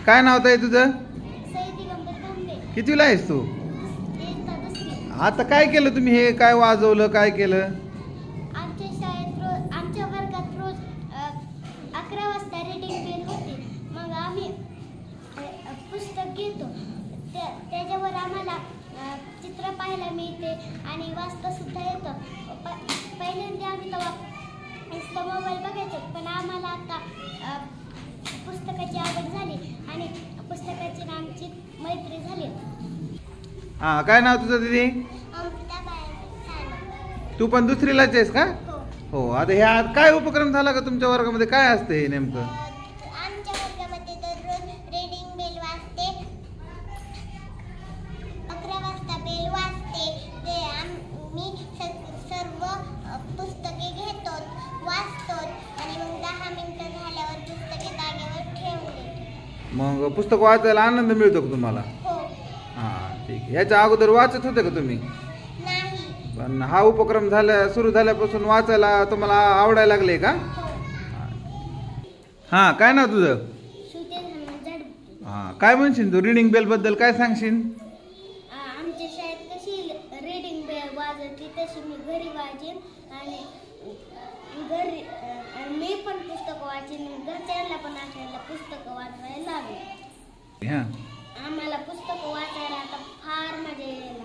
काय नाव आहे तुझं? सई दिगंबर तांबे. कितवीला आहेस तू? इयत्ता 10वी. आता काय केलं तुम्ही? हे काय वाजवलं, काय केलं? आमच्या शाळेत रोज आमच्या वर्गात रोज 11 वाजता रीडिंग बेल होती. मग आम्ही पुस्तक घेतो. त्याच्यावर आम्हाला चित्र पाहायला मिळते आणि वाचता सुद्धा येतं. पहिल्यांदा आम्ही तेव्हा नुसतं मोबाईल बघायचो, पण आम्हाला आता पुस्तकाची आवड झाली आणि पुस्तकाची आमची मैत्री झाली. हा, काय नाव तुझं दीदी? अमृता बाळासाहेब. तू पण दुसरीलाच आहेस का? हो. हो. आता ह्या काय उपक्रम झाला का तुमच्या वर्गामध्ये? काय असतं हे नेमकं? आमच्या वर्गामध्ये दररोज रीडिंग बेल वाजते. 11 वाजता बेल वाजते. ते आम्ही सर्व पुस्तके घेतो, वाचतो आणि मग 10 मिनिटं झाल्यावर पुस्तके जागेवर ठेवून देतो. मग पुस्तक वाचायला आनंद मिळतो का तुम्हाला? हो. हां, ठीक आहे. ह्याच्या अगोदर वाचत होते का तुम्ही? नाही. पण हा उपक्रम सुरू झाल्यापासून वाचायला तुम्हाला आवडायला लागले का? हो. हां, काय नाव तुझं? श्रुती हनुमान झाडे. हां, काय म्हणशील तू रिडिंग बेल बद्दल काय सांगशील? आमच्या शाळेत कशी रीडिंग बेल वाजवते तशी मी घरी वाचेन आणि घरी मी पण पुस्तकं वाचेन. घरच्यांना पण आपल्याला पुस्तकं वाचवायला लागेल. हां, आम्हाला पुस्तकं वाचायला आता फार मजा येईल.